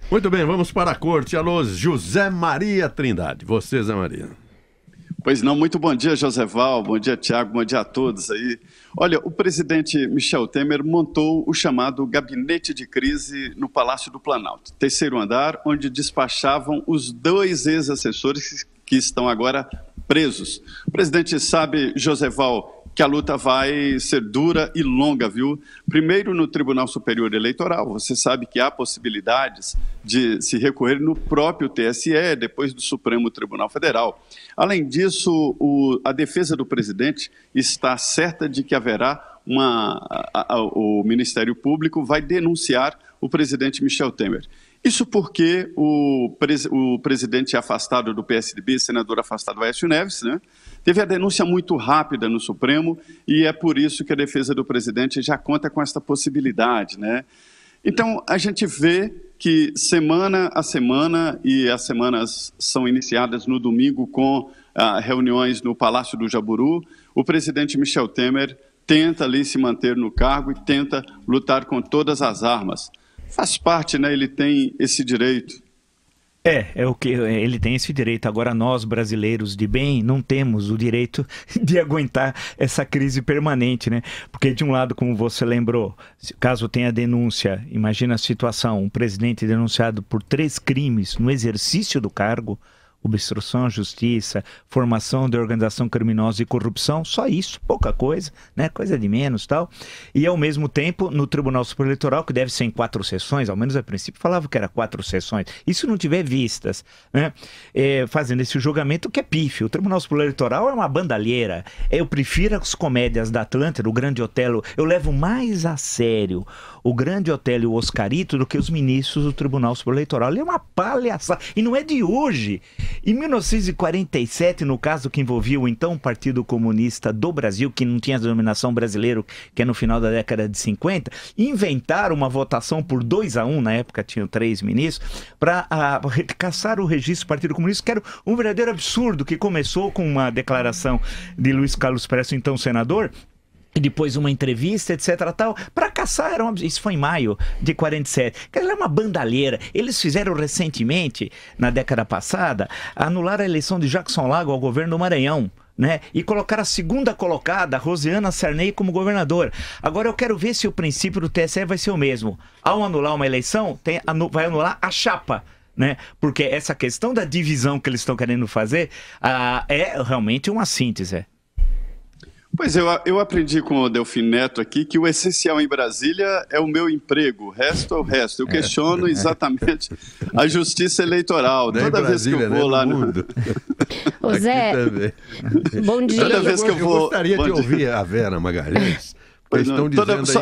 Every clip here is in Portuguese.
Muito bem, vamos para a corte. Alô, José Maria Trindade. Você, Zé Maria. Pois não, muito bom dia, Joseval, bom dia, Tiago, bom dia a todos aí. Olha, o presidente Michel Temer montou o chamado Gabinete de Crise no Palácio do Planalto, terceiro andar, onde despachavam os 2 ex-assessores que estão agora presos. O presidente sabe, Joseval, que a luta vai ser dura e longa, viu? Primeiro no Tribunal Superior Eleitoral, você sabe que há possibilidades de se recorrer no próprio TSE, depois do Supremo Tribunal Federal. Além disso, a defesa do presidente está certa de que haverá o Ministério Público vai denunciar o presidente Michel Temer. Isso porque o presidente afastado do PSDB, senador afastado Aécio Neves, né, teve a denúncia muito rápida no Supremo e é por isso que a defesa do presidente já conta com esta possibilidade, né? Então, a gente vê que semana a semana, e as semanas são iniciadas no domingo com reuniões no Palácio do Jaburu, o presidente Michel Temer tenta ali se manter no cargo e tenta lutar com todas as armas. Faz parte, né? Ele tem esse direito. É o que ele tem esse direito. Agora nós, brasileiros de bem, não temos o direito de aguentar essa crise permanente, né? Porque de um lado, como você lembrou, caso tenha denúncia, imagina a situação, um presidente denunciado por 3 crimes no exercício do cargo, obstrução à justiça, formação de organização criminosa e corrupção, só isso, pouca coisa, né? Coisa de menos e tal. E ao mesmo tempo, no Tribunal Superior Eleitoral, que deve ser em 4 sessões, ao menos a princípio falava que era 4 sessões, e se não tiver vistas, né? Fazendo esse julgamento que é pífio. O Tribunal Superior Eleitoral é uma bandalheira. Eu prefiro as comédias da Atlântida, o Grande Otelo, eu levo mais a sério o Grande Otelo e o Oscarito do que os ministros do Tribunal Superior Eleitoral. Ele é uma palhaçada, e não é de hoje. Em 1947, no caso que envolvia o então Partido Comunista do Brasil, que não tinha a denominação brasileiro, que é no final da década de 50, inventaram uma votação por 2-1, na época tinham 3 ministros, para caçar o registro do Partido Comunista, que era um verdadeiro absurdo, que começou com uma declaração de Luiz Carlos Prestes, então senador, e depois uma entrevista, etc, tal, para caçar, isso foi em maio de 47. Ela é uma bandalheira. Eles fizeram recentemente, na década passada, anular a eleição de Jackson Lago ao governo do Maranhão, né? E colocar a segunda colocada, Rosiana Sarney, como governadora. Agora eu quero ver se o princípio do TSE vai ser o mesmo. Ao anular uma eleição, vai anular a chapa, né? Porque essa questão da divisão que eles estão querendo fazer é realmente uma síntese. Pois eu aprendi com o Delfim Neto aqui que o essencial em Brasília é o meu emprego, o resto é o resto. Eu questiono exatamente a justiça eleitoral. Toda vez que eu vou lá no... Ô Zé, bom dia. Toda vez que eu vou... Eu gostaria de ouvir a Vera Magalhães.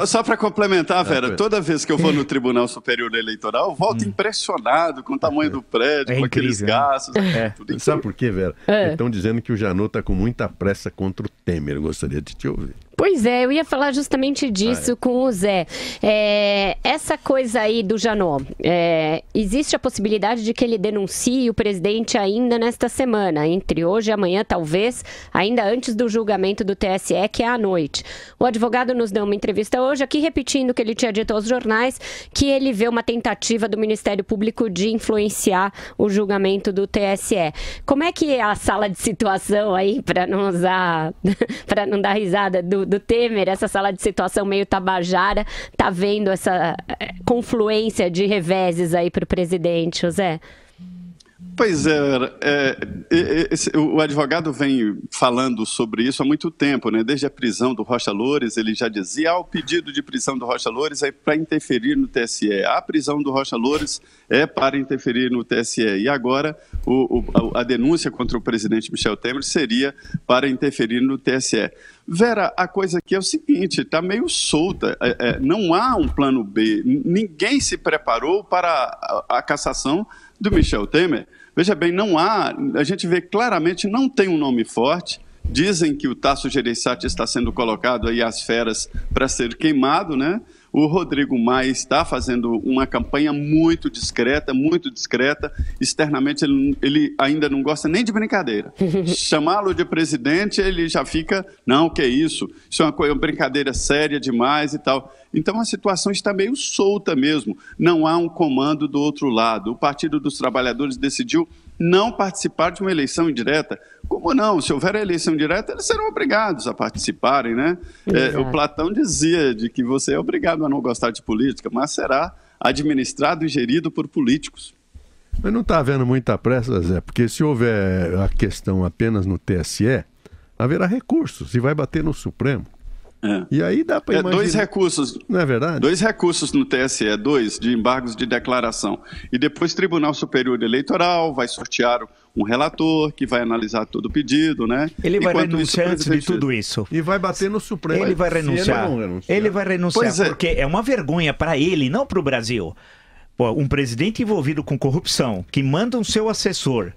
Só para complementar, Vera, toda vez que eu vou no Tribunal Superior Eleitoral, eu volto impressionado com o tamanho do prédio, com aqueles gastos. Sabe por quê, Vera? Estão dizendo que o Janot está com muita pressa contra o Temer. Eu gostaria de te ouvir. Pois é, eu ia falar justamente disso com o Zé. Essa coisa aí do Janot, existe a possibilidade de que ele denuncie o presidente ainda nesta semana, entre hoje e amanhã, talvez, ainda antes do julgamento do TSE, que é à noite. O advogado nos deu uma entrevista hoje aqui, repetindo o que ele tinha dito aos jornais, que ele vê uma tentativa do Ministério Público de influenciar o julgamento do TSE. Como é que é a sala de situação aí, para não usar, para não dar risada do Temer, essa sala de situação meio tabajara, tá vendo essa confluência de reveses aí para o presidente, José? Pois o advogado vem falando sobre isso há muito tempo, né? Desde a prisão do Rocha Loures, ele já dizia, o pedido de prisão do Rocha Loures é para interferir no TSE, a prisão do Rocha Loures é para interferir no TSE, e agora a denúncia contra o presidente Michel Temer seria para interferir no TSE. Vera, a coisa aqui é o seguinte, está meio solta, não há um plano B, ninguém se preparou para a cassação do Michel Temer. Veja bem, não há, a gente vê claramente, não tem um nome forte. Dizem que o Tasso Gereissati está sendo colocado aí às feras para ser queimado, né? O Rodrigo Maia está fazendo uma campanha muito discreta, externamente ele ainda não gosta nem de brincadeira. Chamá-lo de presidente, ele já fica, não, que é isso é uma brincadeira séria demais e tal. Então a situação está meio solta mesmo, não há um comando do outro lado. O Partido dos Trabalhadores decidiu não participar de uma eleição indireta. Como não? Se houver eleição direta, eles serão obrigados a participarem, né? O Platão dizia de que você é obrigado a não gostar de política, mas será administrado e gerido por políticos. Mas não está havendo muita pressa, Zé, porque se houver a questão apenas no TSE, haverá recursos e vai bater no Supremo. E aí dá para imaginar... 2 recursos. Não é verdade? 2 recursos no TSE, 2 de embargos de declaração. E depois o Tribunal Superior Eleitoral vai sortear um relator que vai analisar todo o pedido, né? Ele vai renunciar antes de tudo isso. E vai bater no Supremo. Ele vai renunciar. Ele vai renunciar porque é uma vergonha para ele, não para o Brasil. Pô, um presidente envolvido com corrupção, que manda um seu assessor,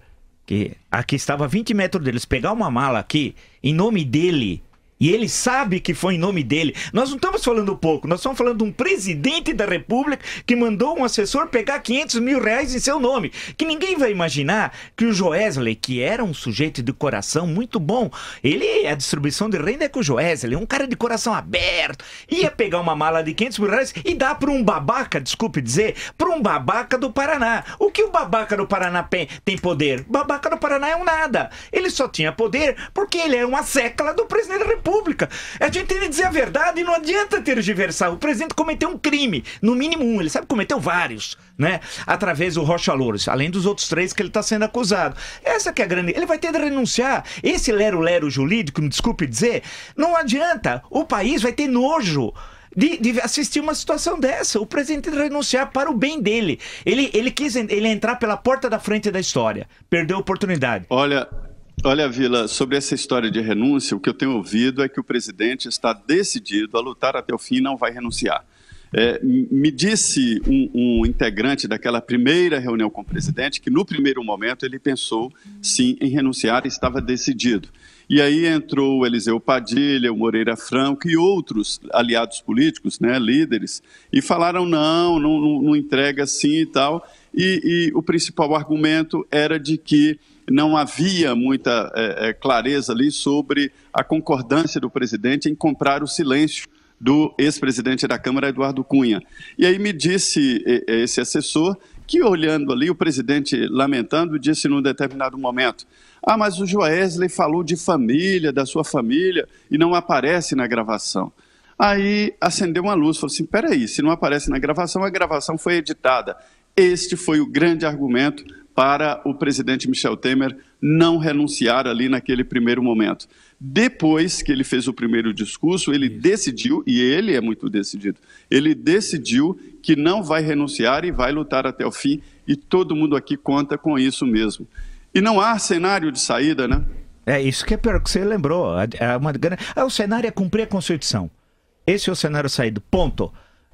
que aqui estava a 20 metros deles, pegar uma mala aqui, em nome dele... E ele sabe que foi em nome dele. Nós não estamos falando pouco, nós estamos falando de um presidente da República que mandou um assessor pegar 500 mil reais em seu nome. Que ninguém vai imaginar que o Joesley, que era um sujeito de coração muito bom, a distribuição de renda é com o Joesley, um cara de coração aberto, ia pegar uma mala de 500 mil reais e dar para um babaca, desculpe dizer, para um babaca do Paraná. O que o babaca do Paraná tem poder? O babaca do Paraná é um nada. Ele só tinha poder porque ele é uma sécula do presidente da República. A gente tem que dizer a verdade e não adianta tergiversar. O presidente cometeu um crime, no mínimo um, ele sabe que cometeu vários, né? Através do Rocha Louros, além dos outros 3 que ele está sendo acusado. Essa que é a grande... Ele vai ter de renunciar. Esse lero-lero jurídico, me desculpe dizer, não adianta. O país vai ter nojo de assistir uma situação dessa. O presidente tem de renunciar para o bem dele. Ele quis entrar pela porta da frente da história. Perdeu a oportunidade. Olha, Vila, sobre essa história de renúncia, o que eu tenho ouvido é que o presidente está decidido a lutar até o fim e não vai renunciar. Me disse um integrante daquela primeira reunião com o presidente que no primeiro momento ele pensou sim em renunciar e estava decidido. E aí entrou o Eliseu Padilha, o Moreira Franco e outros aliados políticos, né, líderes, e falaram não entrega assim e tal. E o principal argumento era de que não havia muita clareza ali sobre a concordância do presidente em comprar o silêncio do ex-presidente da Câmara, Eduardo Cunha. E aí me disse esse assessor que, olhando ali, o presidente, lamentando, disse num determinado momento: mas o Joesley falou de família, da sua família, e não aparece na gravação. Aí acendeu uma luz, falou assim, peraí, se não aparece na gravação, a gravação foi editada. Este foi o grande argumento para o presidente Michel Temer não renunciar ali naquele primeiro momento. Depois que ele fez o primeiro discurso, ele decidiu, e ele é muito decidido, ele decidiu que não vai renunciar e vai lutar até o fim, e todo mundo aqui conta com isso mesmo. E não há cenário de saída, né? É isso que é pior que você lembrou. O cenário é cumprir a Constituição. Esse é o cenário saído, ponto.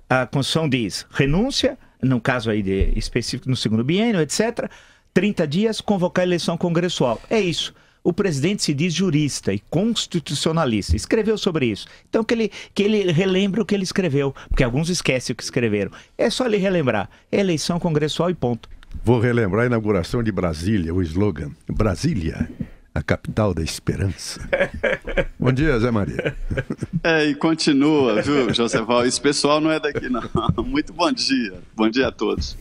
A Constituição diz renúncia, no caso aí específico no segundo biênio, etc., 30 dias, convocar a eleição congressual. É isso. O presidente se diz jurista e constitucionalista. Escreveu sobre isso. Então que ele relembre o que ele escreveu, porque alguns esquecem o que escreveram. É só ele relembrar. É eleição congressual e ponto. Vou relembrar a inauguração de Brasília, o slogan. Brasília, a capital da esperança. Bom dia, Zé Maria. E continua, viu, Joseval? Esse pessoal não é daqui, não. Muito bom dia. Bom dia a todos.